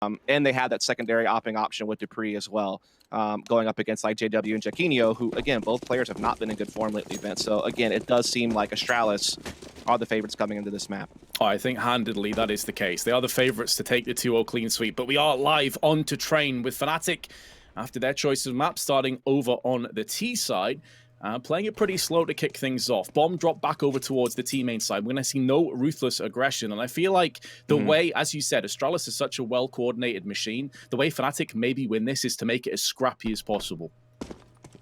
And they had that secondary opping option with Dupree as well, going up against like JW and Jaquinho, who, again, both players have not been in good form lately, Vince. So, again, it does seem like Astralis are the favorites coming into this map. Oh, I think handedly that is the case. They are the favorites to take the 2-0 clean sweep, but we are live on to train with fnatic after their choice of map, starting over on the T side. Playing it pretty slow to kick things off. Bomb drop back over towards the T main side. We're going to see no ruthless aggression. And I feel like the way, as you said, Astralis is such a well-coordinated machine. The way fnatic maybe win this is to make it as scrappy as possible.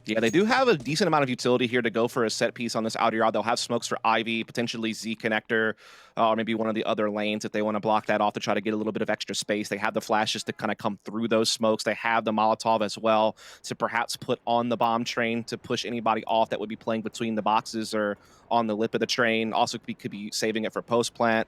Yeah, they do have a decent amount of utility here to go for a set piece on this outer yard. They'll have smokes for Ivy, potentially Z connector, or maybe one of the other lanes if they want to block that off to try to get a little bit of extra space. They have the flashes to kind of come through those smokes. They have the Molotov as well to perhaps put on the bomb train to push anybody off that would be playing between the boxes or on the lip of the train. Also could be saving it for post-plant.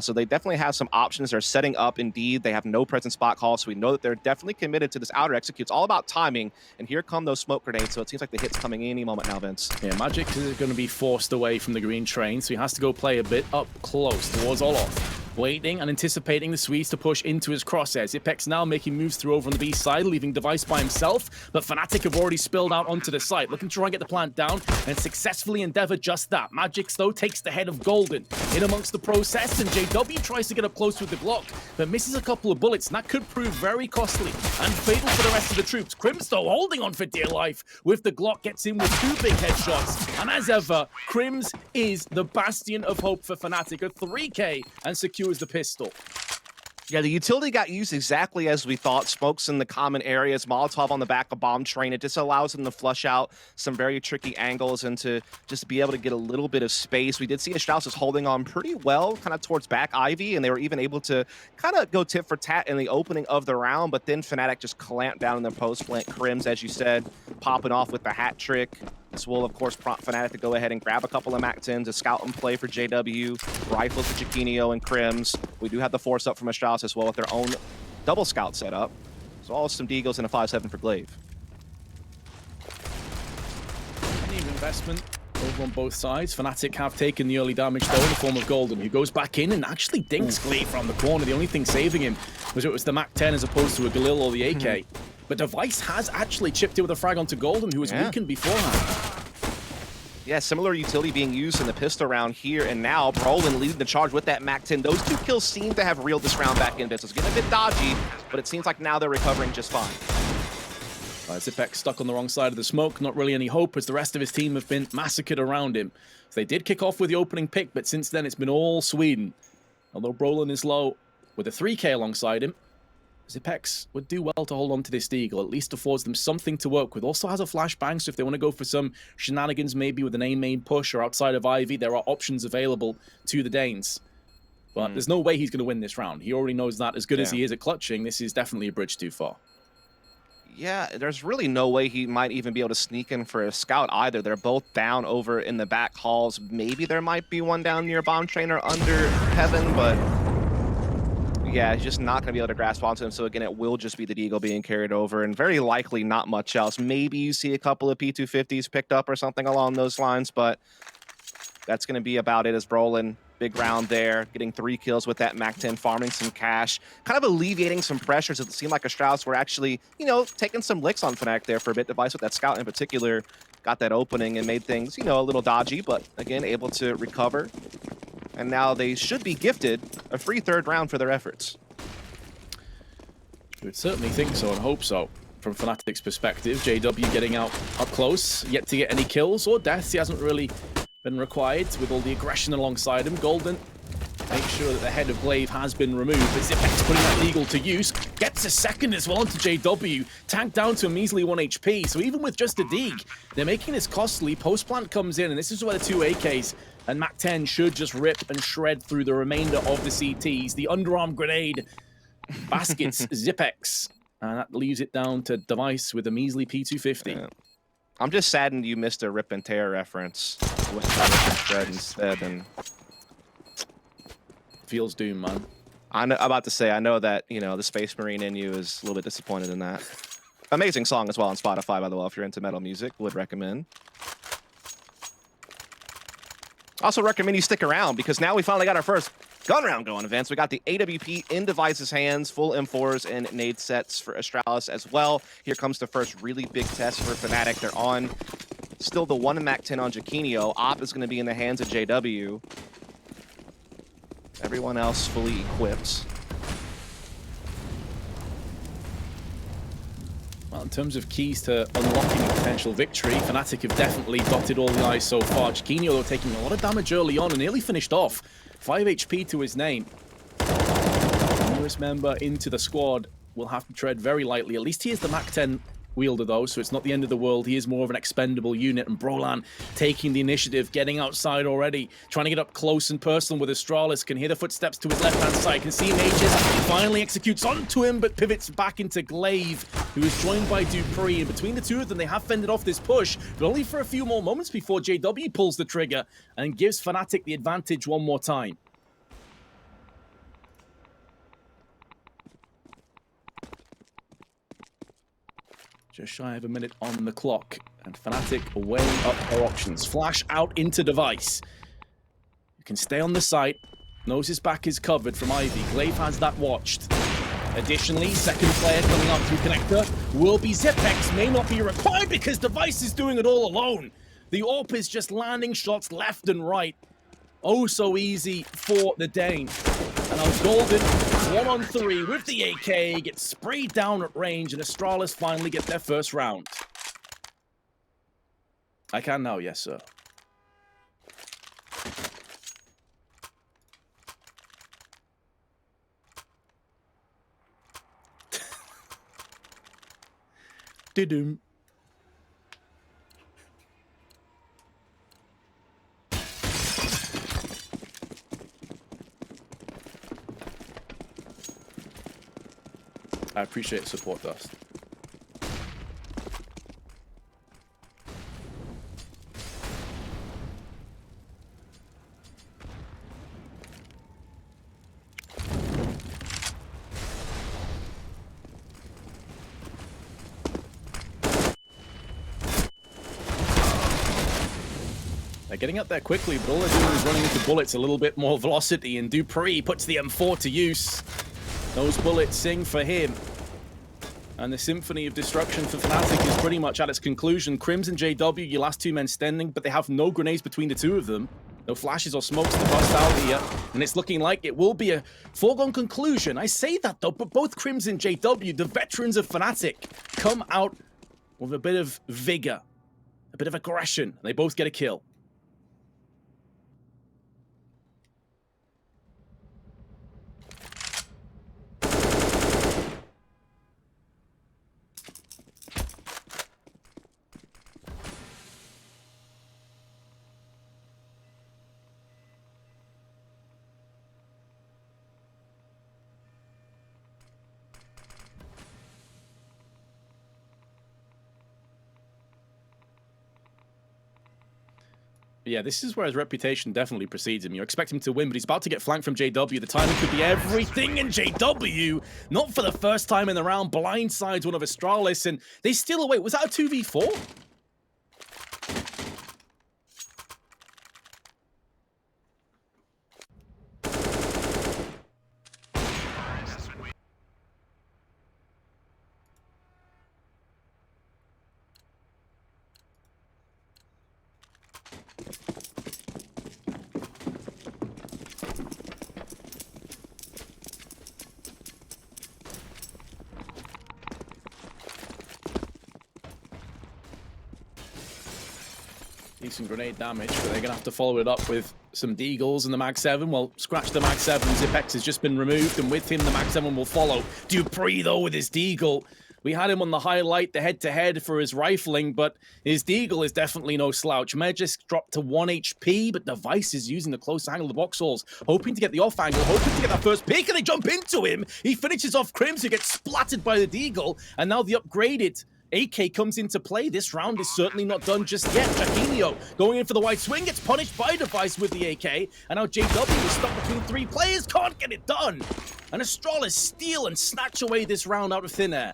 So they definitely have some options. They're setting up Indeed. They have no present spot call, so we know that they're definitely committed to this outer execute. It's all about timing, and here come those smoke grenades, so it seems like the hit's coming any moment now, Vince. Yeah, Magic is going to be forced away from the green train, so he has to go play a bit up close towards Olof. Waiting and anticipating the Swedes to push into his crosshairs. Zipex now making moves through over on the B side, leaving Device by himself, but fnatic have already spilled out onto the site, looking to try and get the plant down, and successfully endeavor just that. Magic, though, takes the head of Golden in amongst the process, and JW tries to get up close with the Glock, but misses a couple of bullets, and that could prove very costly and fatal for the rest of the troops. Crims, though, holding on for dear life with the Glock, gets in with 2 big headshots, and as ever, Crims is the bastion of hope for fnatic, a 3K, and secures the pistol. Yeah, the utility got used exactly as we thought. Smokes in the common areas, Molotov on the back of bomb train. It just allows them to flush out some very tricky angles and to just be able to get a little bit of space. We did see Astralis is holding on pretty well, kind of towards back Ivy, and they were even able to kind of go tit for tat in the opening of the round, but then fnatic just clamped down in their post-plant. Crims, as you said, popping off with the hat trick. This will, of course, prompt fnatic to go ahead and grab a couple of MAC-10s, a scout and play for JW, rifles for Jaquinho and Crims. We do have the force up from Astralis as well with their own double scout setup. So all some Deagles and a 5-7 for Glaive. Plenty of investment over on both sides. fnatic have taken the early damage, though, in the form of Golden, who goes back in and actually dinks Glaive from the corner. The only thing saving him was it was the MAC-10 as opposed to a Galil or the AK. But Device has actually chipped in with a frag onto Golden, who was weakened beforehand. Yeah, similar utility being used in the pistol round here and now. Brolin leading the charge with that MAC-10. Those 2 kills seem to have reeled this round back in. It's getting a bit dodgy, but it seems like now they're recovering just fine. Zipex stuck on the wrong side of the smoke. Not really any hope as the rest of his team have been massacred around him. So they did kick off with the opening pick, but since then it's been all Sweden. Although Brolin is low with a 3K alongside him, Zipex would do well to hold on to this Deagle, at least affords them something to work with. Also has a flashbang, so if they want to go for some shenanigans, maybe with an A-main push or outside of Ivy, there are options available to the Danes. But there's no way he's going to win this round. He already knows that. As good as he is at clutching, this is definitely a bridge too far. Yeah, there's really no way he might even be able to sneak in for a scout either. They're both down over in the back halls. Maybe there might be one down near bomb train or under heaven, but yeah, he's just not going to be able to grasp onto him. So again, it will just be the Deagle being carried over, and very likely not much else. Maybe you see a couple of P250s picked up or something along those lines, but that's going to be about it as Brolin, big round there, getting 3 kills with that MAC-10, farming some cash, kind of alleviating some pressures. It seemed like Astralis were actually, you know, taking some licks on fnatic there for a bit. Device with that scout in particular got that opening and made things, you know, a little dodgy, but again, able to recover. And now they should be gifted a free 3rd round for their efforts. You would certainly think so and hope so. From fnatic's perspective, JW getting out up close, yet to get any kills or deaths. He hasn't really been required with all the aggression alongside him. Golden makes sure that the head of Glaive has been removed, but Zipex putting that Deagle to use. Gets a second as well onto JW. Tanked down to a measly 1 HP. So even with just a Deag, they're making this costly. Post-plant comes in, and this is where the 2 AKs and MAC-10 should just rip and shred through the remainder of the CTs. The underarm grenade baskets Zipex, and that leaves it down to Device with a measly P250. Yeah. I'm just saddened you missed a Rip and Tear reference with the Rip and Shred instead. And feels doomed, man. I'm about to say, I know that, you know, the Space Marine in you is a little bit disappointed in that. Amazing song as well on Spotify, by the way, if you're into metal music, would recommend. Also recommend you stick around, because now we finally got our first gun round going, Vince. We got the AWP in Device's hands, full M4s and nade sets for Astralis as well. Here comes the first really big test for fnatic. They're on still the 1 Mac 10 on Jaquinho. Op is going to be in the hands of JW. Everyone else fully equipped. Well, in terms of keys to unlocking a potential victory, fnatic have definitely dotted all the I's so far. Jaquinho, though, taking a lot of damage early on and nearly finished off. 5 HP to his name. The newest member into the squad will have to tread very lightly. At least he is the Mac 10 wielder, though, so it's not the end of the world. He is more of an expendable unit, and Brolan taking the initiative, getting outside already, trying to get up close and personal with Astralis. Can hear the footsteps to his left-hand side, can see Mages, finally executes onto him, but pivots back into Glaive, who is joined by Dupree, and between the two of them, they have fended off this push, but only for a few more moments before JW pulls the trigger and gives fnatic the advantage one more time. Just shy of a minute on the clock, and fnatic are weighing up their options. Flash out into Device. You can stay on the site. Knows his back is covered from Ivy. Glaive has that watched. Additionally, second player coming up through connector will be Zipex. May not be required because Device is doing it all alone. The AWP is just landing shots left and right. Oh, so easy for the Dane. And now Golden, 1-on-3 with the AK, gets sprayed down at range, and Astralis finally get their first round. I can now, yes, sir. Didum. I appreciate support, Dust. They're getting up there quickly, but all they're doing is running into bullets, a little bit more velocity, and Dupree puts the M4 to use. Those bullets sing for him. And the symphony of destruction for fnatic is pretty much at its conclusion. Crimson JW, your last two men standing, but they have no grenades between the two of them. No flashes or smokes to bust out here. And it's looking like it will be a foregone conclusion. I say that though, but both Crimson JW, the veterans of fnatic, come out with a bit of vigor, a bit of aggression. They both get a kill. Yeah, this is where his reputation definitely precedes him. You expect him to win, but he's about to get flanked from JW. The timing could be everything, and JW, not for the first time in the round, blindsides one of Astralis, and they steal away. Was that a 2v4? Decent grenade damage, but they're going to have to follow it up with some Deagles and the Mag 7. Well, scratch the Mag 7. Zipex has just been removed, and with him, the Mag 7 will follow. Dupree, though, with his Deagle. We had him on the highlight, the head-to-head for his rifling, but his Deagle is definitely no slouch. Magisk dropped to 1 HP, but Device is using the close angle of the box holes, hoping to get the off angle, hoping to get that first pick, and they jump into him. He finishes off Crims, who gets splattered by the Deagle, and now the upgraded AK comes into play. This round is certainly not done just yet. Jaquinho going in for the wide swing, gets punished by Device with the AK, and now JW is stuck between three players, can't get it done. And Astralis steal and snatch away this round out of thin air.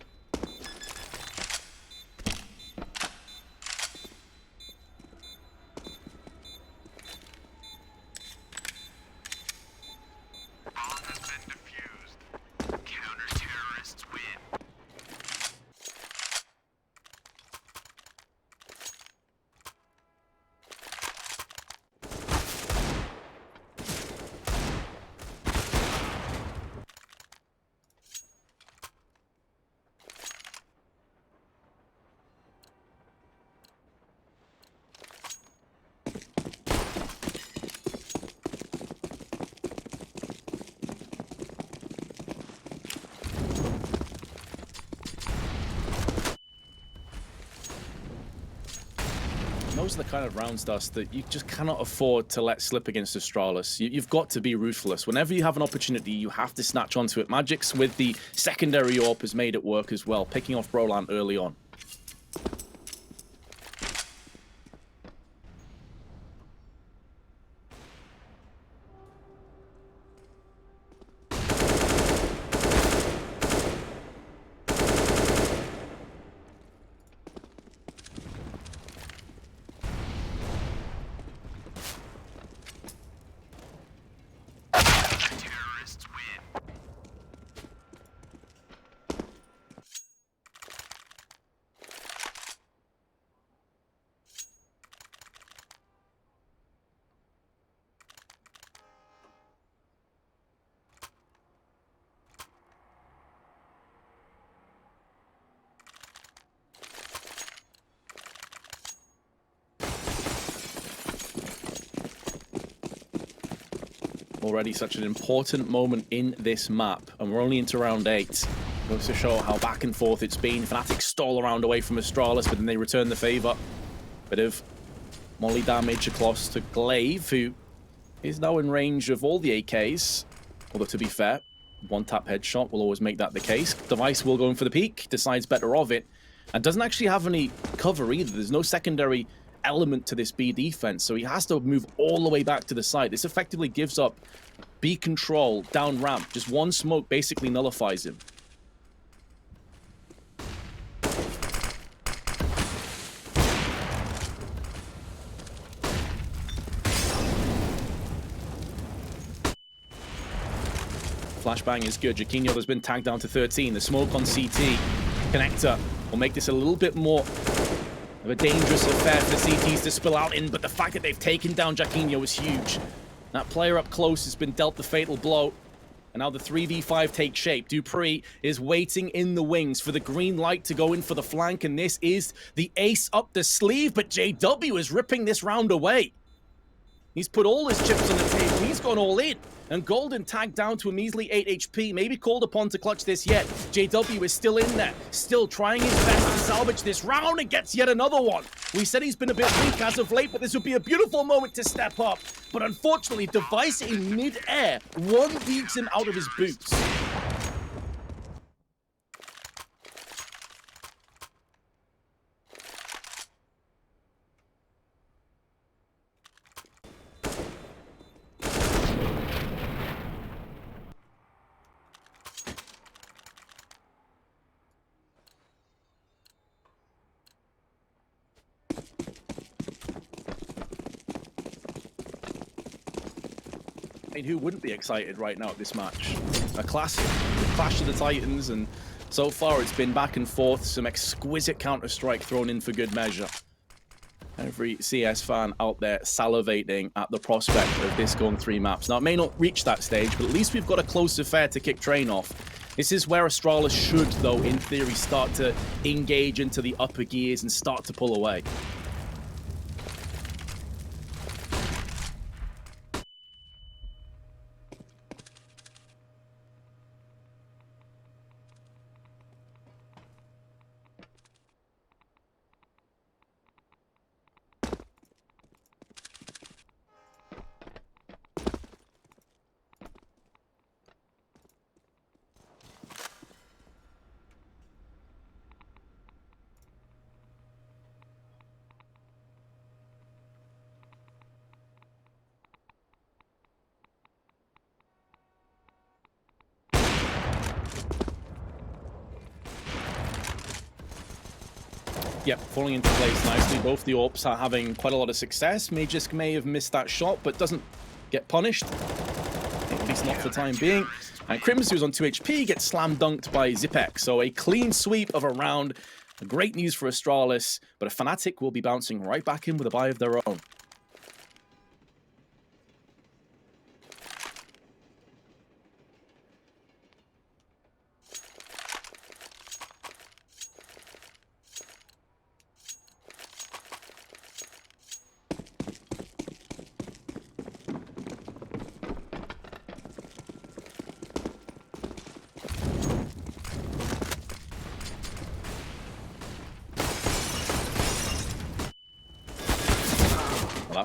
those are the kind of rounds, Dust, that you just cannot afford to let slip against Astralis. You've got to be ruthless. Whenever you have an opportunity, you have to snatch onto it. Magic's with the secondary AWP has made it work as well, picking off Broland early on. Already such an important moment in this map, and we're only into round 8. Goes to show how back and forth it's been. Fnatic stole around away from Astralis, but then they return the favor. Bit of molly damage across to Glaive, who is now in range of all the AKs. Although, to be fair, one-tap headshot will always make that the case. Device will go in for the peek, decides better of it, and doesn't actually have any cover either. There's no secondary element to this B defense, so he has to move all the way back to the side. This effectively gives up B control down ramp. Just one smoke basically nullifies him. Flashbang is good. Jaquinho has been tagged down to 13. The smoke on CT connector will make this a little bit more of a dangerous affair for the CTs to spill out in, but the fact that they've taken down Jaquinho is huge. That player up close has been dealt the fatal blow, and now the 3v5 takes shape. Dupree is waiting in the wings for the green light to go in for the flank, and this is the ace up the sleeve, but JW is ripping this round away. He's put all his chips on the table. He's gone all in. And Golden tagged down to a measly 8 HP. Maybe called upon to clutch this yet. JW is still in there. Still trying his best to salvage this round and gets yet another one. We said he's been a bit weak as of late, but this would be a beautiful moment to step up. But unfortunately, Device in mid-air one-beats him out of his boots. I mean, who wouldn't be excited right now at this match? A classic, the Clash of the Titans, and so far it's been back and forth, some exquisite Counter-Strike thrown in for good measure. Every CS fan out there salivating at the prospect of this going 3 maps. Now, it may not reach that stage, but at least we've got a close affair to kick train off. This is where Astralis should, though, in theory, start to engage into the upper gears and start to pull away. Yep, falling into place nicely. Both the AWPs are having quite a lot of success. Magisk may have missed that shot, but doesn't get punished. At least not for the time being. And Crims, who's on 2 HP, gets slam dunked by Zipek. So a clean sweep of a round. Great news for Astralis, but a Fnatic will be bouncing right back in with a buy of their own.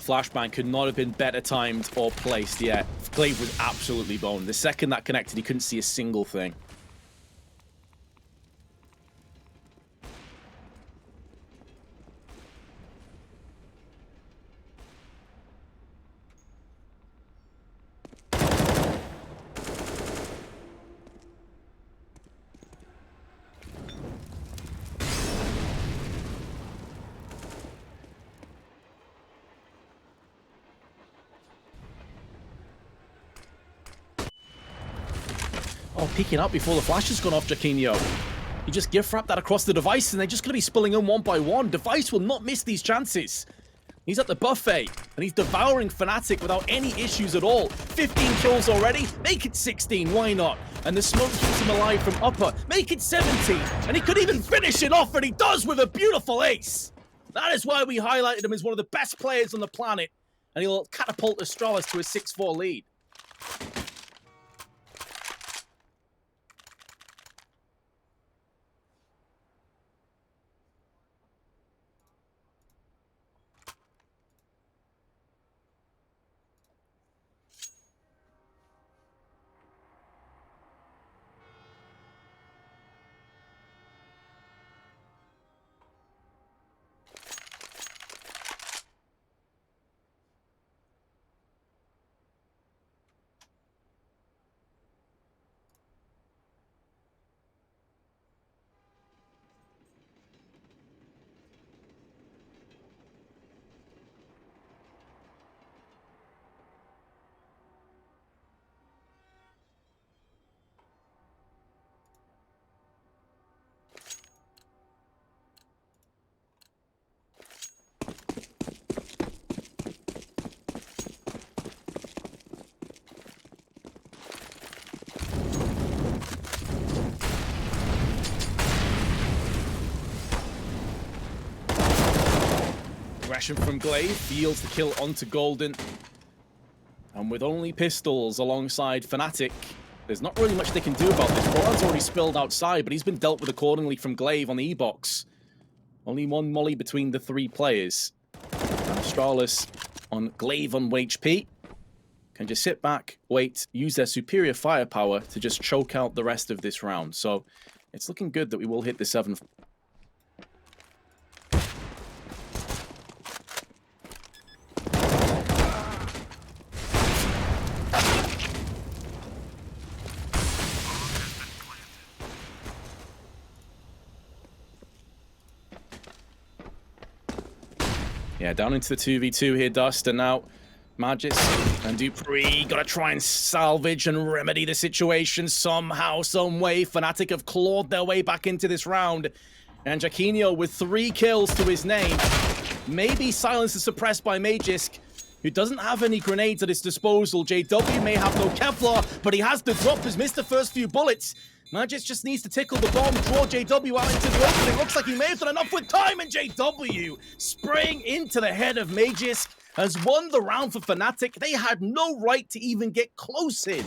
flashbang could not have been better timed or placed yet. Glaive was absolutely boned. The second that connected, he couldn't see a single thing. Oh, peeking up before the flash has gone off Jaquinho. You just gift wrap that across the device and they're just going to be spilling in one by one. Device will not miss these chances. He's at the buffet and he's devouring fnatic without any issues at all. 15 kills already, make it 16, why not? And the smoke keeps him alive from upper, make it 17. And he could even finish it off, and he does with a beautiful ace. That is why we highlighted him as one of the best players on the planet. And he'll catapult Astralis to a 6-4 lead. Aggression from Glaive, yields the kill onto Golden. And with only pistols alongside fnatic, there's not really much they can do about this. Boran's already spilled outside, but he's been dealt with accordingly from Glaive on the E-box. Only one molly between the three players. And Astralis on Glaive on HP can just sit back, wait, use their superior firepower to just choke out the rest of this round. So it's looking good that we will hit the 7. Yeah, down into the 2v2 here, Dust, and now Magis and Dupree gotta try and salvage and remedy the situation somehow, some way. fnatic have clawed their way back into this round, and Jaquinho with 3 kills to his name. Maybe silence is suppressed by Magisk, who doesn't have any grenades at his disposal. JW may have no Kevlar, but he has the drop, has missed the first few bullets. Magis just needs to tickle the bomb, draw JW out into the opening. Looks like he may have done enough with time, and JW spraying into the head of Magisk has won the round for fnatic. They had no right to even get close in.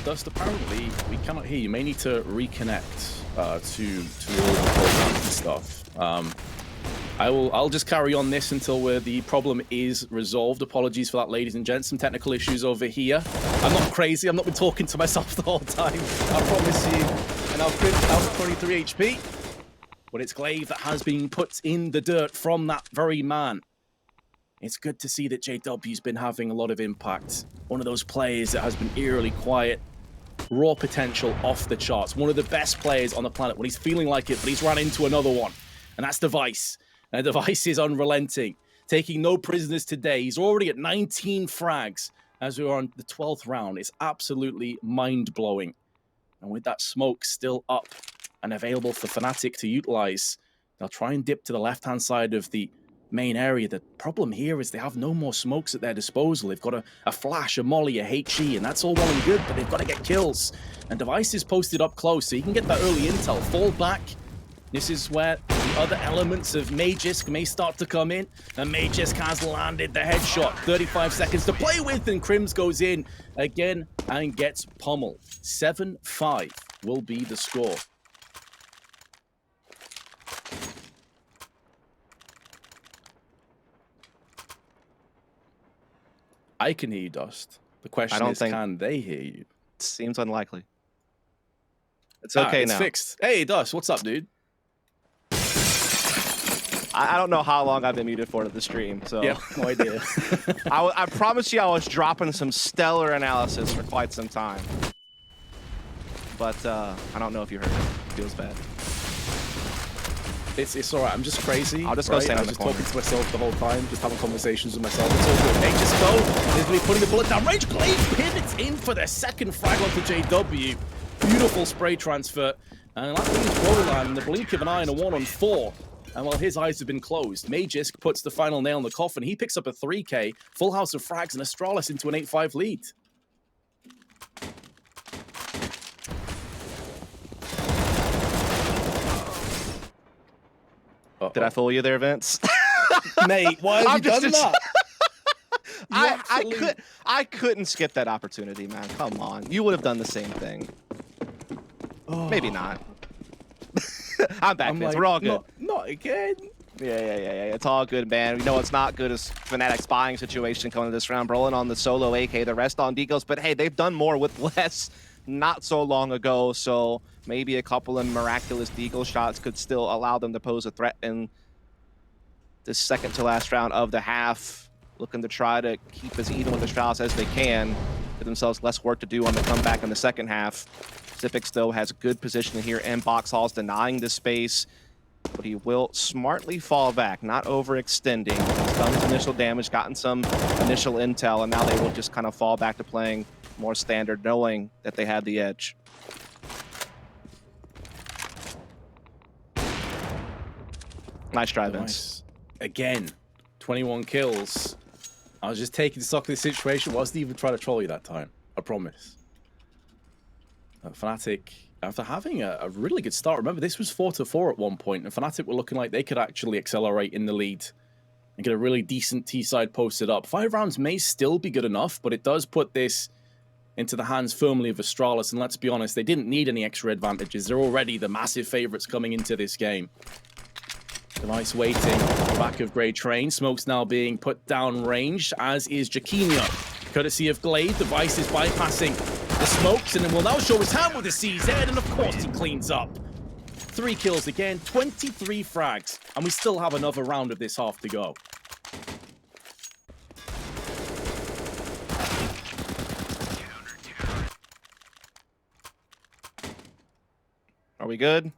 Dust, apparently we cannot hear you. May need to reconnect to all the programs and stuff. I'll just carry on this until the problem is resolved. Apologies for that, ladies and gents. Some technical issues over here. I'm not crazy. I've not been talking to myself the whole time. I promise you. And I've been down to 23 HP. But it's Glaive that has been put in the dirt from that very man. It's good to see that JW's been having a lot of impact. One of those players that has been eerily quiet. Raw potential off the charts. One of the best players on the planet when he's feeling like it, but he's run into another one. And that's Device. And Device is unrelenting. Taking no prisoners today. He's already at 19 frags as we're on the 12th round. It's absolutely mind-blowing. And with that smoke still up and available for fnatic to utilize, they'll try and dip to the left-hand side of the main area. The problem here is they have no more smokes at their disposal. They've got a flash, a molly, a HE, and that's all well and good, but they've got to get kills. And Device is posted up close, so you can get that early intel. Fall back. This is where the other elements of Magisk may start to come in. And Magisk has landed the headshot. 35 seconds to play with, and Crims goes in again and gets pummeled. 7-5 will be the score. I can hear you, Dust. The question is, can they hear you? Seems unlikely. It's okay it's now. Fixed. Hey, Dust, what's up, dude? I don't know how long I've been muted for the stream, so yeah, no idea. I promise you I was dropping some stellar analysis for quite some time. But I don't know if you heard it. It feels bad. It's all right. I'm just crazy. I'll just go stand in the corner. I'm just talking to myself the whole time, just having conversations with myself. It's all good. Hey, just go. He's really putting the bullet down range. Glade pivots in for their second frag onto JW. Beautiful spray transfer. And that leaves Roland in the blink of an eye in a 1-on-4. And while his eyes have been closed, Magisk puts the final nail in the coffin. He picks up a 3K, full house of frags, and Astralis into an 8-5 lead. Did I fool you there, Vince? Mate, why have you done that? I couldn't skip that opportunity, man. Come on. You would have done the same thing. Oh. Maybe not. I'm back, Vince. We're all good. Not again. Yeah. It's all good, man. We know it's not good as fnatic's buying situation coming to this round. Brolin on the solo AK, the rest on Deagles. But hey, they've done more with less not so long ago. So maybe a couple of miraculous Deagle shots could still allow them to pose a threat in this second to last round of the half. Looking to try to keep as even with the Astralis as they can. Give themselves less work to do on the comeback in the second half. Zippix, though, has good position here, and Box Hall's denying the space, but he will smartly fall back, not overextending. He's done his initial damage, gotten some initial intel, and now they will just kind of fall back to playing more standard, knowing that they had the edge. Nice try, Vince. Again, 21 kills. I was just taking stock of the situation. Wasn't even trying to troll you that time. I promise. Fnatic, after having a really good start, remember this was 4-4 at one point, and Fnatic were looking like they could actually accelerate in the lead and get a really decent T-side posted up. 5 rounds may still be good enough, but it does put this into the hands firmly of Astralis, and let's be honest, they didn't need any extra advantages. They're already the massive favorites coming into this game. Device waiting at the back of Grey Train. Smoke's now being put down range, as is Jaquinho. Courtesy of Glade, Device is bypassing the smokes, and then will now show his hand with the CZ, and of course he cleans up. 3 kills again, 23 frags, and we still have another round of this half to go. Are we good?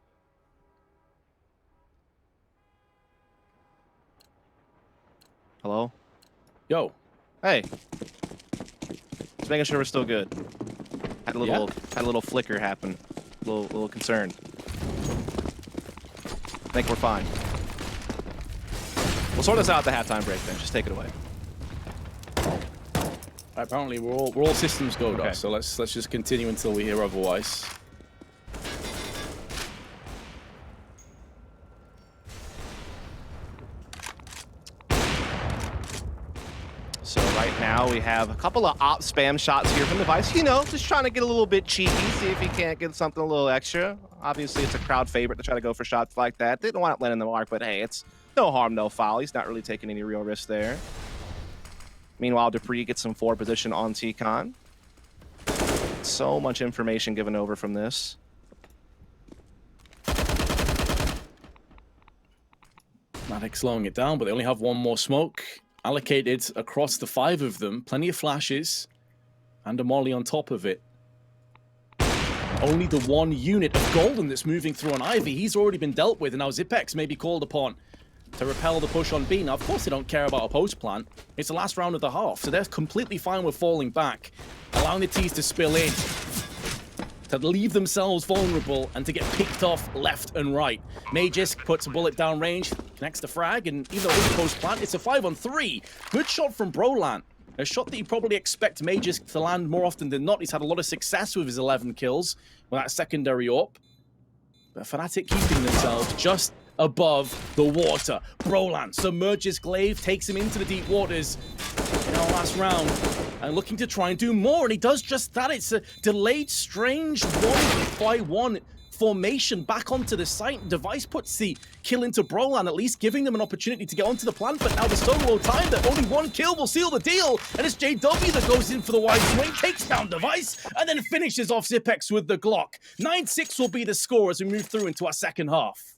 Hello? Yo. Hey. Just making sure we're still good. Had a little flicker happen. A little concerned. I think we're fine. We'll sort this out at the halftime break then. Just take it away. Apparently we're all systems go, okay. So let's just continue until we hear otherwise. So right now we have a couple of op spam shots here from Device. You know, just trying to get a little bit cheeky, see if he can't get something a little extra. Obviously, it's a crowd favorite to try to go for shots like that. Didn't want to land in the mark, but hey, it's no harm, no foul. He's not really taking any real risk there. Meanwhile, Dupree gets some forward position on T-Con. So much information given over from this. Fnatic slowing it down, but they only have one more smoke allocated across the 5 of them. Plenty of flashes and a molly on top of it. Only the 1 unit of Golden that's moving through on Ivy. He's already been dealt with, and now Zipex may be called upon to repel the push on B. Now, of course, they don't care about a post plan. It's the last round of the half, so they're completely fine with falling back, allowing the T's to spill in. to leave themselves vulnerable and to get picked off left and right. Magisk puts a bullet down range, connects the frag, and even though it was post-plant, it's a 5-on-3. Good shot from Brolan. A shot that you probably expect Magisk to land more often than not. He's had a lot of success with his 11 kills with that secondary AWP. But fnatic keeping themselves just above the water. Brolan submerges Glaive, takes him into the deep waters in our last round, and looking to try and do more, and he does just that. It's a delayed, strange 1-by-1 formation back onto the site. Device puts the kill into Brolan, at least giving them an opportunity to get onto the plant, but now there's so low time that only one kill will seal the deal, and it's JW that goes in for the wide swing, takes down Device, and then finishes off Zipex with the Glock. 9-6 will be the score as we move through into our second half.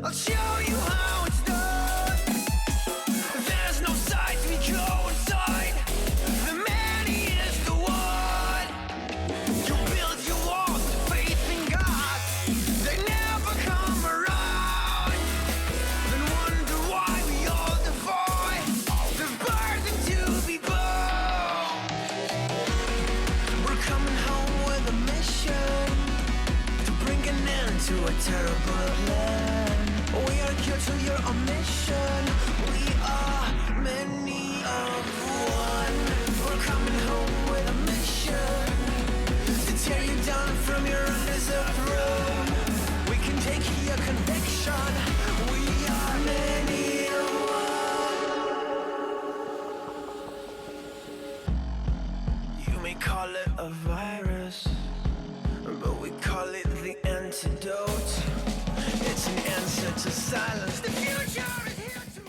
I'll show you how it's done. There's no sight we go inside. The man is the one. You build your walls of faith in God. They never come around. Then wonder why we all defy the burden to be born. We're coming home with a mission to bring an end to a terrible land. We are here to your omission. We are many of one. We're coming home with a mission to tear you down from your undeserved throne. We can take your conviction. We are many of one. You may call it a virus, but we call it the antidote. It's an answer to silence. The future is here to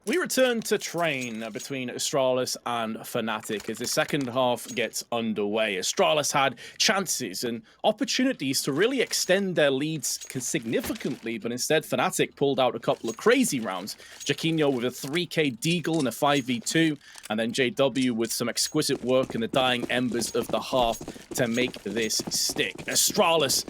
We return to train between Astralis and fnatic as the second half gets underway. Astralis had chances and opportunities to really extend their leads significantly, but instead fnatic pulled out a couple of crazy rounds. Jaquinho with a 3k deagle and a 5v2, and then JW with some exquisite work in the dying embers of the half to make this stick. Astralis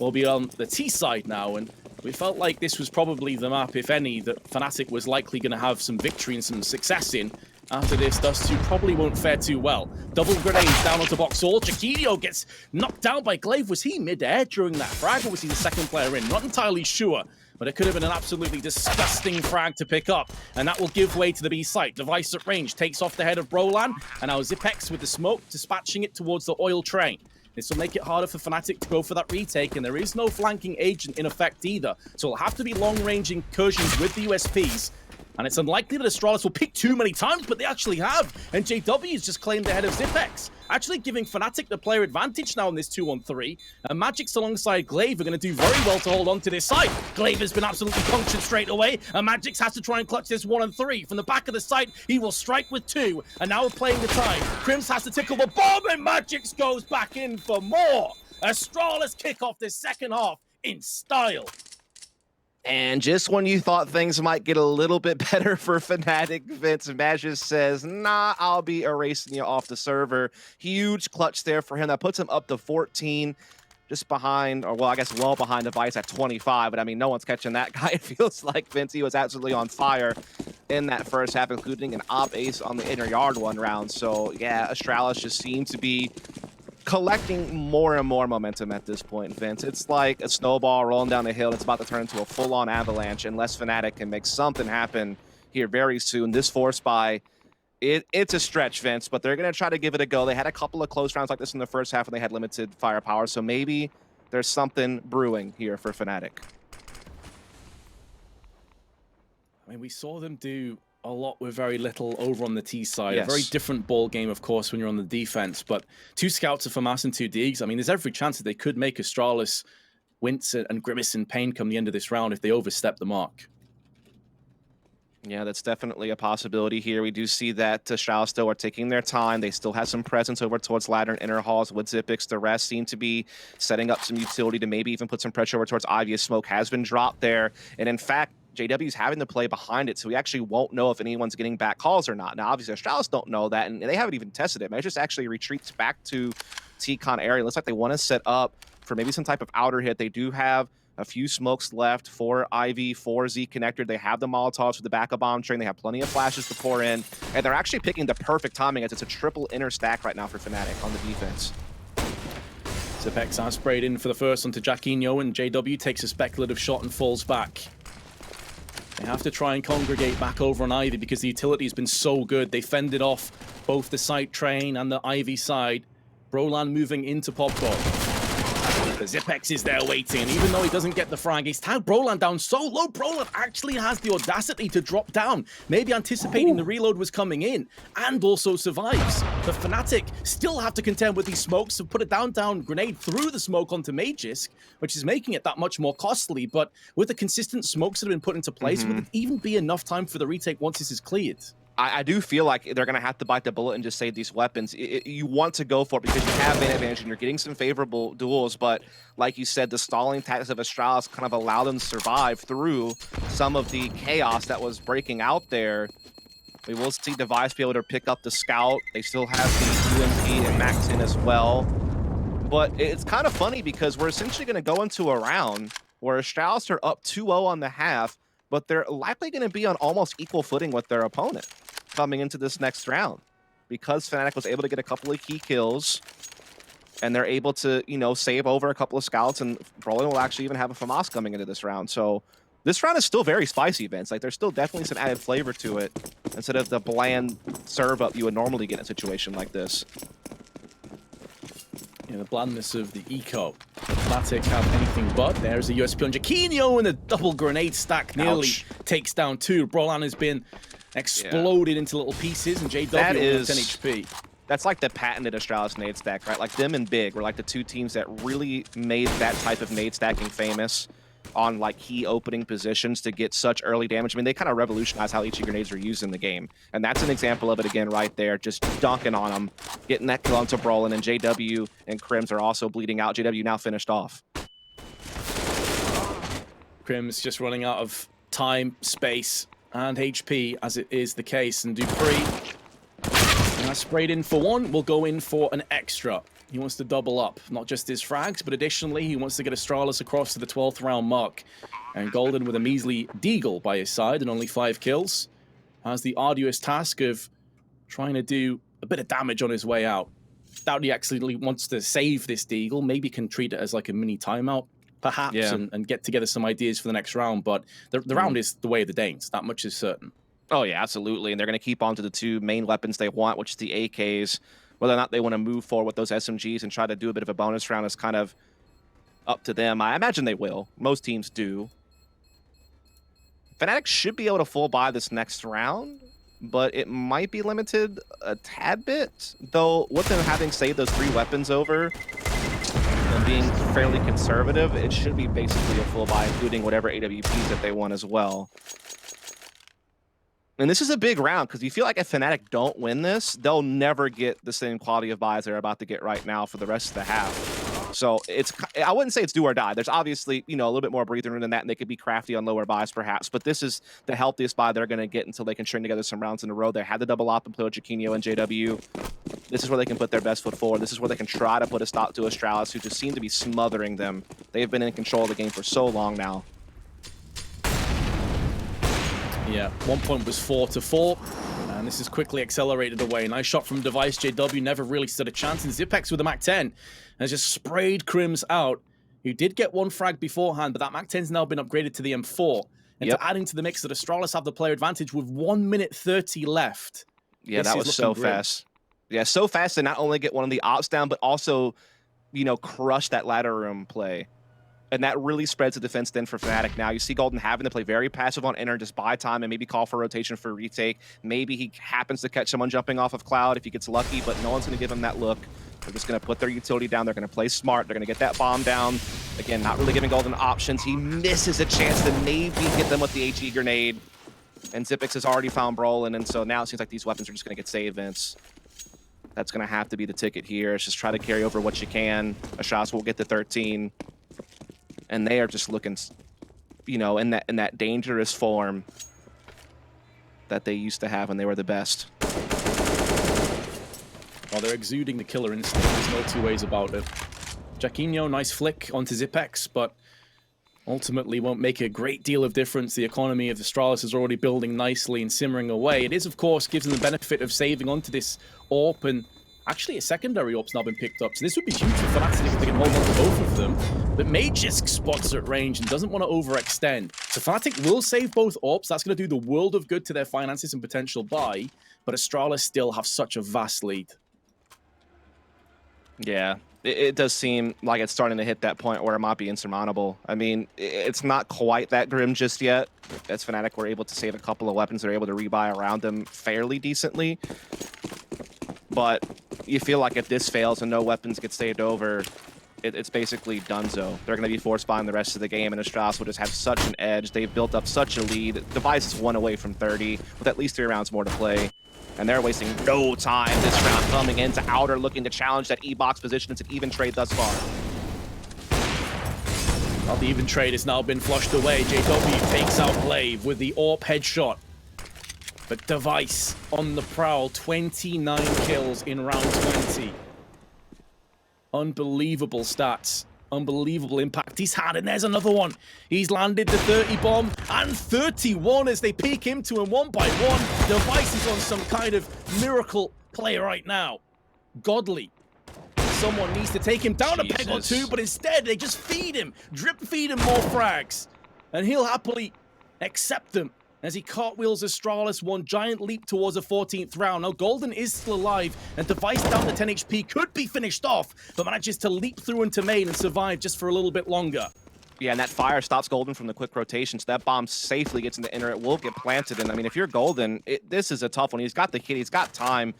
will be on the T side now, and we felt like this was probably the map, if any, that fnatic was likely going to have some victory and some success in. After this, Dust 2 probably won't fare too well. Double grenades down onto box all. Jaquinho gets knocked down by Glaive. Was he mid-air during that frag, or was he the second player in? Not entirely sure, but it could have been an absolutely disgusting frag to pick up, and that will give way to the B site. Device at range takes off the head of Brolan, and now Zipex with the smoke, dispatching it towards the oil train. This will make it harder for fnatic to go for that retake, and there is no flanking agent in effect either, so it'll have to be long-range incursions with the USPs. And it's unlikely that Astralis will pick too many times, but they actually have. And JW's just claimed the head of Zipex, actually giving fnatic the player advantage now in this 2-on-3. And Magic's alongside Glaive are going to do very well to hold on to this site. Glaive has been absolutely punctured straight away, and Magic's has to try and clutch this 1-on-3. From the back of the site, he will strike with 2, and now we're playing the time. Crims has to tickle the bomb, and Magic's goes back in for more. Astralis kick off this second half in style. And just when you thought things might get a little bit better for Fnatic, Vince Magic says, nah, I'll be erasing you off the server. Huge clutch there for him. That puts him up to 14, just behind, or well, I guess well behind Device at 25. But I mean, no one's catching that guy. It feels like Vince, he was absolutely on fire in that first half, including an op ace on the inner yard one round. So yeah, Astralis just seems to be collecting more and more momentum at this point, Vince. It's like a snowball rolling down the hill. It's about to turn into a full-on avalanche unless Fnatic can make something happen here very soon. This force buy, it's a stretch, Vince, but they're going to try to give it a go. They had a couple of close rounds like this in the first half when they had limited firepower, so maybe there's something brewing here for Fnatic. I mean, we saw them do a lot with very little over on the T side. Yes. A very different ball game, of course, when you're on the defense. But 2 scouts of FAMAS and 2 Digs. I mean, there's every chance that they could make Astralis wince and grimace in pain come the end of this round if they overstep the mark. Yeah, that's definitely a possibility here. We do see that Astralis still are taking their time. They still have some presence over towards ladder and inner halls with Zipex. The rest seem to be setting up some utility to maybe even put some pressure over towards Ivy. A smoke has been dropped there. And in fact, JW's having to play behind it, so we actually won't know if anyone's getting back calls or not. Now, obviously, Astralis don't know that, and they haven't even tested it. Magic actually retreats back to T-Con area. It looks like they want to set up for maybe some type of outer hit. They do have a few smokes left for Ivy, for Z connector. They have the Molotovs with the backup bomb train. They have plenty of flashes to pour in, and they're actually picking the perfect timing as it's a triple inner stack right now for Fnatic on the defense. Zipex has sprayed in for the first onto Jacquinho, and JW takes a speculative shot and falls back. They have to try and congregate back over on Ivy because the utility has been so good. They fended off both the site train and the Ivy side. Brolan moving into Popcorn. The Zipex is there waiting, and even though he doesn't get the frag, he's tagged Brolan down so low. Brolan actually has the audacity to drop down, maybe anticipating the reload was coming in, and also survives. The Fnatic still have to contend with these smokes to put a down grenade through the smoke onto Magisk, which is making it that much more costly. But with the consistent smokes that have been put into place, would it even be enough time for the retake once this is cleared? I do feel like they're going to have to bite the bullet and just save these weapons. You want to go for it because you have an advantage and you're getting some favorable duels, but like you said, the stalling tactics of Astralis kind of allow them to survive through some of the chaos that was breaking out there. We will see Device be able to pick up the Scout. They still have the UMP and Max in as well. But it's kind of funny because we're essentially going to go into a round where Astralis are up 2-0 on the half, but they're likely going to be on almost equal footing with their opponent coming into this next round because Fnatic was able to get a couple of key kills and they're able to, you know, save over a couple of scouts, and Broly will actually even have a FAMAS coming into this round. So this round is still very spicy, Vince. Like, there's still definitely some added flavor to it instead of the bland serve up you would normally get in a situation like this. Yeah, the blandness of the eco. Fnatic have anything but. There's a USP on Jacquinho, and a double grenade stack nearly takes down 2. Brolan has been exploded into little pieces, and JW with 10 HP. That's like the patented Astralis nade stack, right? Like them and Big were like the 2 teams that really made that type of nade stacking famous on like key opening positions to get such early damage. I mean, they kind of revolutionized how each grenades are used in the game. And that's an example of it again right there, just dunking on them, getting that kill onto Brolin, and JW and Crims are also bleeding out. JW now finished off. Crims just running out of time, space, and HP, as it is the case, and Dupree has sprayed in for 1, will go in for an extra. He wants to double up, not just his frags, but additionally, he wants to get Astralis across to the 12th round mark. And Golden, with a measly Deagle by his side and only 5 kills, has the arduous task of trying to do a bit of damage on his way out. Doubt he actually wants to save this Deagle, maybe can treat it as like a mini timeout, perhaps, and get together some ideas for the next round, but the round is the way of the Danes, that much is certain. Oh yeah, absolutely, and they're going to keep on to the 2 main weapons they want, which is the AKs. Whether or not they want to move forward with those SMGs and try to do a bit of a bonus round is kind of up to them. I imagine they will. Most teams do. Fnatic should be able to full buy this next round, but it might be limited a tad bit. Though, with them having saved those 3 weapons over and being fairly conservative, it should be basically a full buy, including whatever AWPs that they want as well. And this is a big round, because you feel like if Fnatic don't win this, they'll never get the same quality of buys they're about to get right now for the rest of the half. So I wouldn't say it's do or die. There's obviously, a little bit more breathing room than that, and they could be crafty on lower buys perhaps. But this is the healthiest buy they're going to get until they can string together some rounds in a row. They had the double op and play with Jaquinho and JW. This is where they can put their best foot forward. This is where they can try to put a stop to Astralis, who just seem to be smothering them. They've been in control of the game for so long now. Yeah, 1 point was 4-4. And this is quickly accelerated away. Nice shot from Device. JW never really stood a chance. And Zipex with the MAC-10 has just sprayed Crims out, who did get 1 frag beforehand, but that MAC-10's now been upgraded to the M4. And to add into the mix that Astralis have the player advantage with 1 minute 30 left. Yeah, that was so fast. Yeah, so fast to not only get one of the ops down, but also, crush that ladder room play. And that really spreads the defense then for Fnatic now. You see Golden having to play very passive on enter, just buy time and maybe call for rotation for retake. Maybe he happens to catch someone jumping off of Cloud if he gets lucky, but no one's going to give him that look. They're just going to put their utility down. They're going to play smart. They're going to get that bomb down. Again, not really giving Golden options. He misses a chance to maybe hit them with the HE grenade. And Zipex has already found Brolin, and so now it seems like these weapons are just going to get saved, Vince. That's going to have to be the ticket here. It's just try to carry over what you can. Astralis will get the 13. And they are just looking, in that dangerous form that they used to have when they were the best. Well, they're exuding the killer instinct. There's no 2 ways about it. Jaquinho, nice flick onto Zipex, but ultimately won't make a great deal of difference. The economy of Astralis is already building nicely and simmering away. It is, of course, gives them the benefit of saving onto this AWP, and actually a secondary AWP's now been picked up. So this would be huge for Fnatic if they can hold on to both of them. But Magisk spots at range and doesn't want to overextend. So Fnatic will save both AWPs. That's going to do the world of good to their finances and potential buy. But Astralis still have such a vast lead. Yeah, it does seem like it's starting to hit that point where it might be insurmountable. I mean, it's not quite that grim just yet. As Fnatic were able to save a couple of weapons, they're able to rebuy around them fairly decently. But you feel like if this fails and no weapons get saved over, it's basically donezo. They're going to be forced buying the rest of the game, and Astralis will just have such an edge. They've built up such a lead. Device is 1 away from 30, with at least 3 rounds more to play. And they're wasting no time this round, coming into Outer, looking to challenge that E-box position. It's an even trade thus far. Well, the even trade has now been flushed away. JW takes out Glaive with the AWP headshot. But Device on the prowl, 29 kills in round 20. Unbelievable stats. Unbelievable impact he's had, and there's another one. He's landed the 30 bomb and 31 as they peek him to him 1 by 1. Device is on some kind of miracle play right now. Godly. Someone needs to take him down a peg or 2, but instead they just feed him, drip feed him more frags. And he'll happily accept them as he cartwheels Astralis 1 giant leap towards a 14th round. Now Golden is still alive, and Device down to 10 HP could be finished off, but manages to leap through into main and survive just for a little bit longer. Yeah, and that fire stops Golden from the quick rotation, so that bomb safely gets into inner. It will get planted, and I mean, if you're Golden, this is a tough one. He's got the kid, he's got time.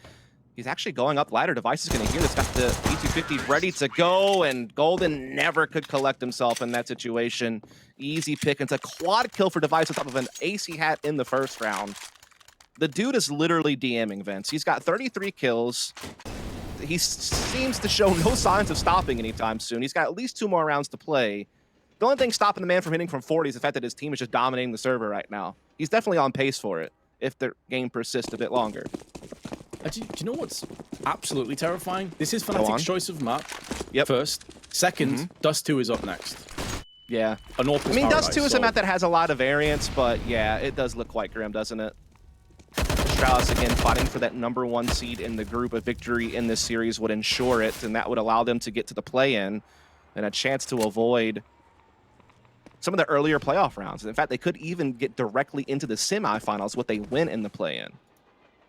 He's actually going up ladder. Device is going to hear this. Got the P250 ready to go, and Golden never could collect himself in that situation. Easy pick. It's a quad kill for Device on top of an ace he had in the first round. The dude is literally DMing, Vince. He's got 33 kills. He seems to show no signs of stopping anytime soon. He's got at least 2 more rounds to play. The only thing stopping the man from hitting from 40 is the fact that his team is just dominating the server right now. He's definitely on pace for it if the game persists a bit longer. Do you know what's absolutely terrifying? This is Fnatic's choice of map. First. Second, Dust 2 is up next. Yeah. I mean, Dust 2 is a map that has a lot of variance, but yeah, it does look quite grim, doesn't it? Astralis, again, fighting for that #1 seed in the group. A victory in this series would ensure it, and that would allow them to get to the play-in and a chance to avoid some of the earlier playoff rounds. In fact, they could even get directly into the semifinals with a win in the play-in.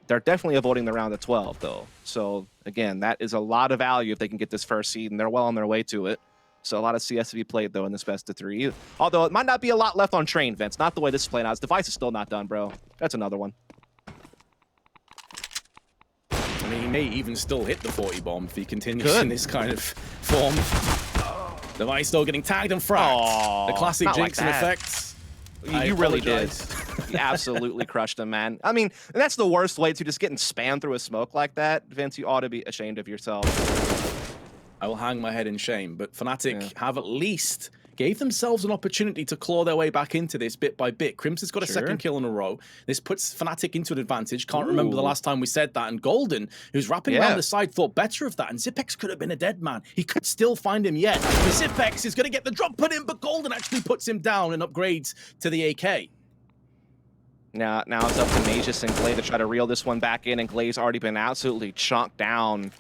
They're definitely avoiding the round of 12, though. So, again, that is a lot of value if they can get this first seed, and they're well on their way to it. So a lot of CS to be played, though, in this best of 3. Although it might not be a lot left on Train, Vince. Not the way this is playing out. His device is still not done, bro. That's another one. I mean, he may even still hit the 40 bomb if he continues in this kind of form. Device still getting tagged and fragged. The classic jinx and effects. You really did. You absolutely crushed him, man. I mean, that's the worst way to just getting spammed through a smoke like that. Vince, you ought to be ashamed of yourself. I will hang my head in shame, but fnatic have at least gave themselves an opportunity to claw their way back into this bit by bit. Crimson's got a second kill in a row. This puts fnatic into an advantage. Can't remember the last time we said that. And Golden, who's wrapping around the side, thought better of that. And Zipex could have been a dead man. He could still find him yet. But Zipex is going to get the drop put in, but Golden actually puts him down and upgrades to the AK. Now it's up to Magus and Glaive to try to reel this one back in, and Glaive's already been absolutely chunked down.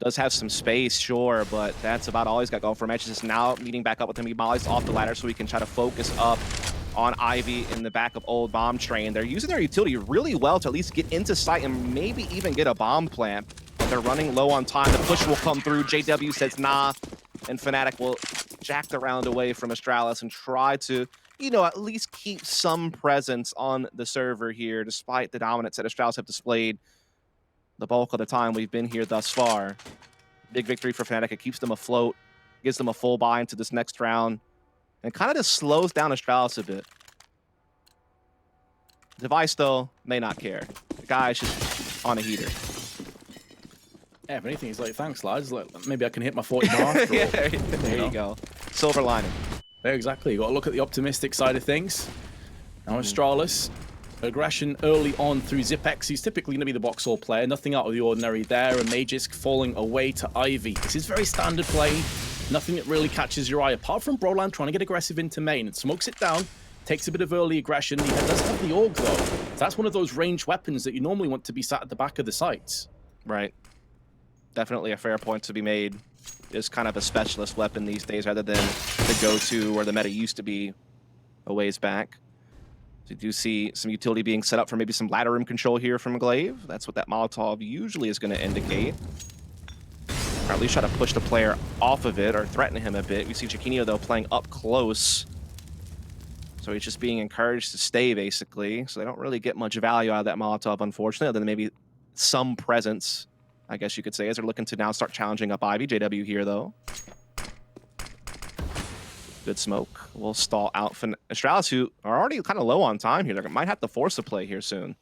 Does have some space, sure, but that's about all he's got going for Magus. Is now meeting back up with him. He mollies off the ladder so he can try to focus up on Ivy in the back of Old Bomb Train. They're using their utility really well to at least get into sight and maybe even get a bomb plant. But they're running low on time. The push will come through. JW says nah, and fnatic will jack the round away from Astralis and try to, you know, at least keep some presence on the server here, despite the dominance that Astralis have displayed the bulk of the time we've been here thus far. Big victory for fnatic. It keeps them afloat, gives them a full buy into this next round, and kind of just slows down Astralis a bit. Device, though, may not care. The guy's just on a heater. Yeah, if anything, he's like, thanks, lads. Like, maybe I can hit my 40 bar. Yeah, there you go. Silver lining. Yeah, exactly. You got to look at the optimistic side of things. Now, Astralis, aggression early on through Zipex. He's typically going to be the Boxall player. Nothing out of the ordinary there. And Magisk falling away to Ivy. This is very standard play. Nothing that really catches your eye, apart from Broland trying to get aggressive into main. And smokes it down. Takes a bit of early aggression. He does have the AUG, though. So that's one of those ranged weapons that you normally want to be sat at the back of the sights. Right. Definitely a fair point to be made. Is kind of a specialist weapon these days rather than the go-to or the meta used to be a ways back. So you do see some utility being set up for maybe some ladder room control here from Glaive. That's what that Molotov usually is going to indicate. Or at least try to push the player off of it or threaten him a bit. We see Chiquinho, though, playing up close. So he's just being encouraged to stay, basically. So they don't really get much value out of that Molotov, unfortunately, other than maybe some presence, I guess you could say, as they're looking to now start challenging up Ivy. JW here, though. Good smoke. We'll stall out for Astralis, who are already kind of low on time here. They might have to force a play here soon.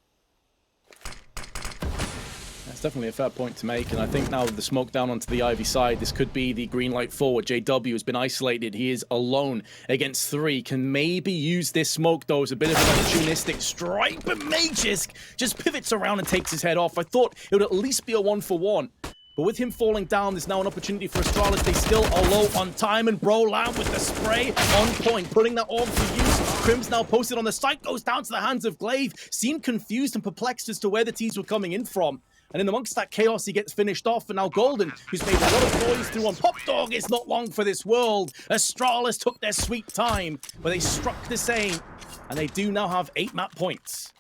That's definitely a fair point to make, and I think now with the smoke down onto the Ivy side, this could be the green light forward. JW has been isolated. He is alone against 3. Can maybe use this smoke, though, as a bit of an opportunistic strike, but Magisk just pivots around and takes his head off. I thought it would at least be a 1-for-1. But with him falling down, there's now an opportunity for Astralis. They still are low on time, and Broland with the spray on point, putting that on for use. Crim's now posted on the site, goes down to the hands of Glaive. Seemed confused and perplexed as to where the T's were coming in from. And in amongst that chaos, he gets finished off. And now Golden, who's made a lot of noise through on Pop Dog, it's not long for this world. Astralis took their sweet time, but they struck the same. And they do now have 8 map points.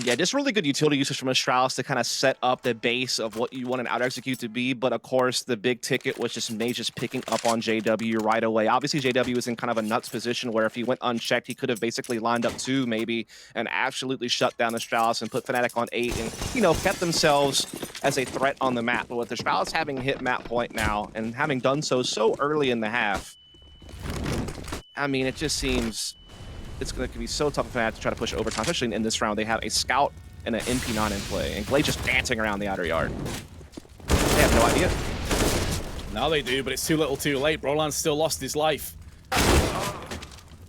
Yeah, just really good utility usage from Astralis to kind of set up the base of what you want an out-execute to be. But of course, the big ticket was just Magus picking up on JW right away. Obviously, JW was in kind of a nuts position where if he went unchecked, he could have basically lined up 2 maybe and absolutely shut down Astralis and put fnatic on 8 and, you know, kept themselves as a threat on the map. But with Astralis having hit map point now and having done so early in the half, I mean, it just seems it's going to be so tough for fnatic to try to push overtime, especially in this round. They have a scout and an NP9 in play, and Glaive just dancing around the outer yard. They have no idea. Now they do, but it's too little too late. Broland's still lost his life.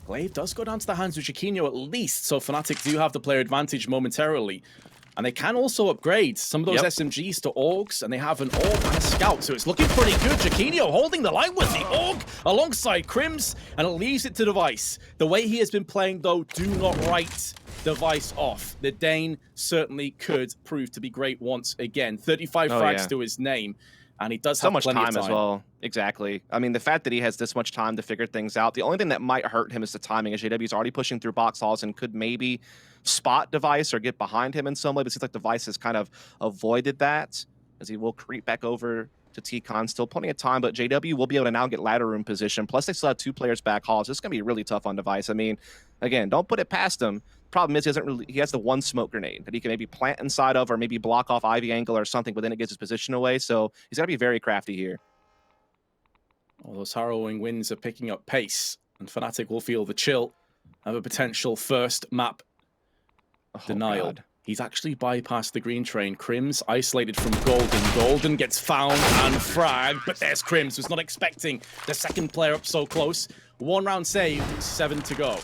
Glaive does go down to the hands of Chiquinho at least, so fnatic do have the player advantage momentarily. And they can also upgrade some of those SMGs to AUGs, and they have an AUG and a scout, so it's looking pretty good. Chiquinho holding the line with the AUG alongside Crims, and it leaves it to Device. The way he has been playing, though, do not write Device off. The Dane certainly could prove to be great once again. 35 frags to his name, and he does have plenty of time as well. Exactly. I mean, the fact that he has this much time to figure things out, the only thing that might hurt him is the timing, as JW's already pushing through box halls and could maybe spot Device or get behind him in some way, but it seems like Device has kind of avoided that. as he will creep back over to T-Con. Still plenty of time, but JW will be able to now get ladder room position. Plus, they still have 2 players back halls. This is going to be really tough on Device. I mean, again, don't put it past him. Problem is, he has the 1 smoke grenade that he can maybe plant inside of or maybe block off Ivy angle or something, but then it gives his position away. So he's got to be very crafty here. All those harrowing wins are picking up pace, and fnatic will feel the chill of a potential first map denial. God. He's actually bypassed the green train. Crims isolated from Golden. Golden gets found and fragged, but there's Crims, who's not expecting the second player up so close. 1 round saved, 7 to go.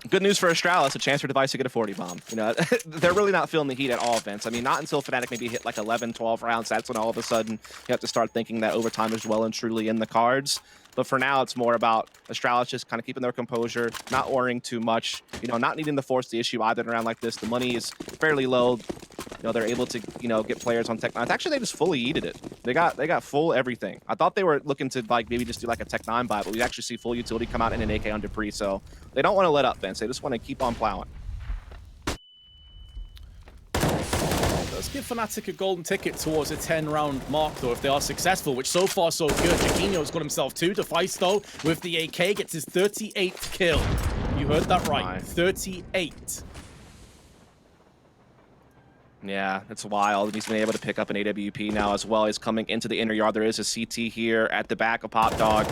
Good news for Astralis, a chance for Device to get a 40 bomb. You know, they're really not feeling the heat at all, Vince. I mean, not until fnatic maybe hit like 11, 12 rounds. That's when all of a sudden you have to start thinking that overtime is well and truly in the cards. But for now, it's more about Astralis just kind of keeping their composure, not worrying too much, you know, not needing to force the issue either in a round like this. The money is fairly low. You know, they're able to, you know, get players on Tech 9. Actually, they just fully yeeted it. They got full everything. I thought they were looking to like maybe just do like a Tech 9 buy, but we actually see full utility come out in an AK on Dupree. So they don't want to let up, Vince. They just want to keep on plowing. Let's give fnatic a golden ticket towards a 10-round mark, though, if they are successful, which so far so good. Jaquinho's got himself 2. Device, though, with the AK, gets his 38th kill. You heard that right. 38. Yeah, it's wild. He's been able to pick up an AWP now as well. He's coming into the inner yard. There is a CT here at the back of Pop Dog.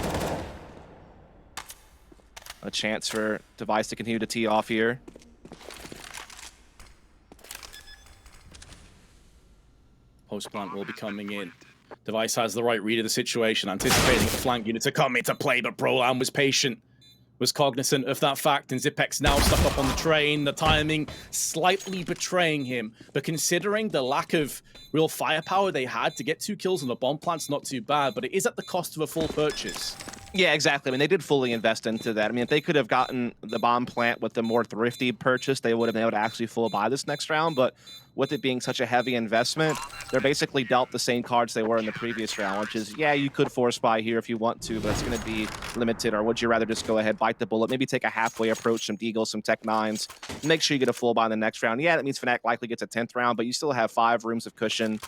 A chance for Device to continue to tee off here. Post plant will be coming in. Device has the right read of the situation, anticipating the flank unit to come into play, but Brolan was patient, was cognizant of that fact, and Zipex now stuck up on the train. The timing slightly betraying him, but considering the lack of real firepower they had to get 2 kills on the bomb plant's not too bad, but it is at the cost of a full purchase. Yeah, exactly. I mean, they did fully invest into that. I mean, if they could have gotten the bomb plant with the more thrifty purchase, they would have been able to actually full buy this next round. But with it being such a heavy investment, they're basically dealt the same cards they were in the previous round, which is, yeah, you could force buy here if you want to, but it's going to be limited. Or would you rather just go ahead, bite the bullet, maybe take a halfway approach, some Deagles, some Tech 9s, make sure you get a full buy in the next round. Yeah, that means fnatic likely gets a 10th round, but you still have 5 rooms of cushion.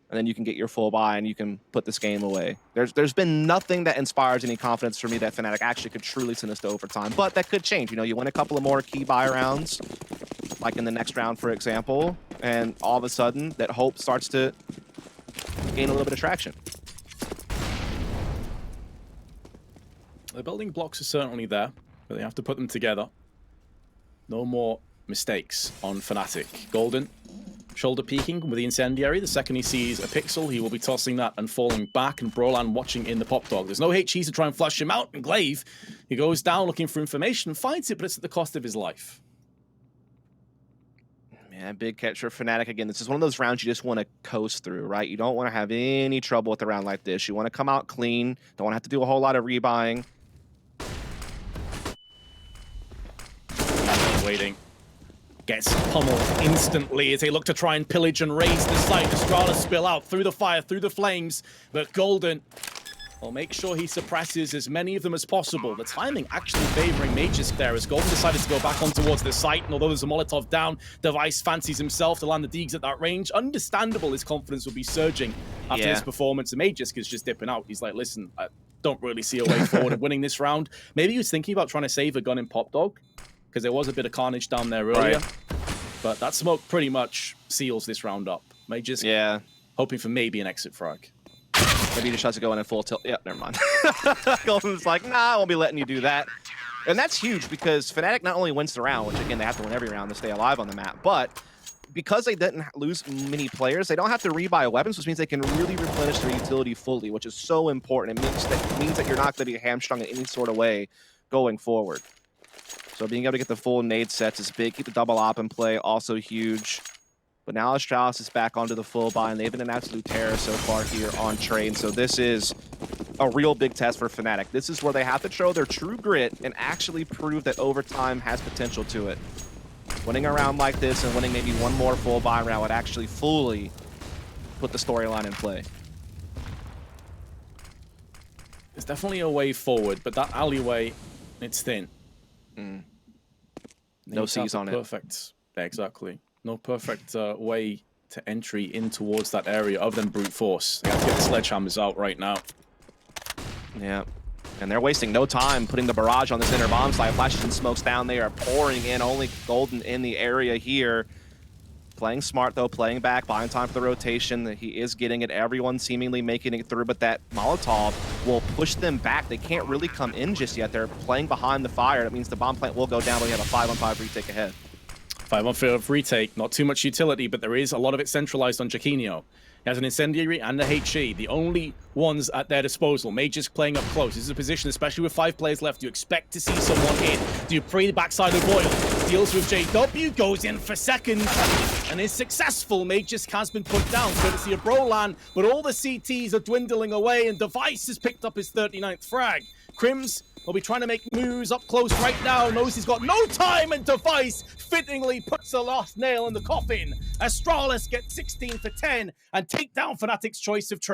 And then you can get your full buy and you can put this game away. There's been nothing that inspires any confidence for me that fnatic actually could truly send us to overtime, but that could change. You know, you win a couple of more key buy rounds, like in the next round, for example, and all of a sudden that hope starts to gain a little bit of traction. The building blocks are certainly there, but they have to put them together. No more mistakes on fnatic. Golden shoulder peeking with the incendiary. The second he sees a pixel, he will be tossing that and falling back, and Brolan watching in the pop dog. There's no HEs to try and flush him out, and Glaive, he goes down looking for information, finds it, but it's at the cost of his life. Man, big catch for fnatic. Again, this is one of those rounds you just want to coast through, right? You don't want to have any trouble with a round like this. You want to come out clean. Don't want to have to do a whole lot of rebuying. Waiting. Gets pummeled instantly as they look to try and pillage and raise the site. Astralis spill out through the fire, through the flames, but Golden will make sure he suppresses as many of them as possible. The timing actually favoring Magisk there as Golden decided to go back on towards the site, and although there's a Molotov down, Device fancies himself to land the Deegs at that range. Understandable his confidence will be surging after this performance, and Magisk is just dipping out. He's like, listen, I don't really see a way forward of winning this round. Maybe he was thinking about trying to save a gun in Pop Dog, because there was a bit of carnage down there earlier. Right. But that smoke pretty much seals this round up. Magisk hoping for maybe an exit frag. Maybe he just tries to go in full tilt. Yep, never mind. Golden's like, nah, I won't be letting you do that. And that's huge because fnatic not only wins the round, which again, they have to win every round to stay alive on the map, but because they didn't lose many players, they don't have to rebuy weapons, which means they can really replenish their utility fully, which is so important. It means that you're not going to be hamstrung in any sort of way going forward. So being able to get the full nade sets is big. Keep the double op in play, also huge. But now Astralis is back onto the full buy, and they've been an absolute terror so far here on train. So this is a real big test for fnatic. This is where they have to show their true grit and actually prove that overtime has potential to it. Winning a round like this and winning maybe one more full buy round would actually fully put the storyline in play. There's definitely a way forward, but that alleyway, it's thin. No C's on it. Perfect. Yeah, exactly. No perfect way to entry in towards that area of them brute force. They have to get the sledgehammers out right now. Yeah. And they're wasting no time putting the barrage on this inner bomb site. Flashes and smokes down. They are pouring in. Only Golden in the area here. Playing smart, though. Playing back. Buying time for the rotation. He is getting it. Everyone seemingly making it through. But that Molotov will push them back. They can't really come in just yet. They're playing behind the fire. That means the bomb plant will go down, but we have a 5-on-5 retake ahead. 5-on-5 retake. Not too much utility, but there is a lot of it centralized on Jaquinho. He has an Incendiary and a HE, the only ones at their disposal. Mages playing up close. This is a position, especially with 5 players left, you expect to see someone in. Dupree, the backside of Void, deals with JW, goes in for second, and is successful. Mages has been put down, courtesy of Brolan, but all the CTs are dwindling away, and Device has picked up his 39th frag. Crims will be trying to make moves up close right now. Knows he's got no time, and Device fittingly puts the last nail in the coffin. Astralis gets 16 for 10 and take down fnatic's choice of trade.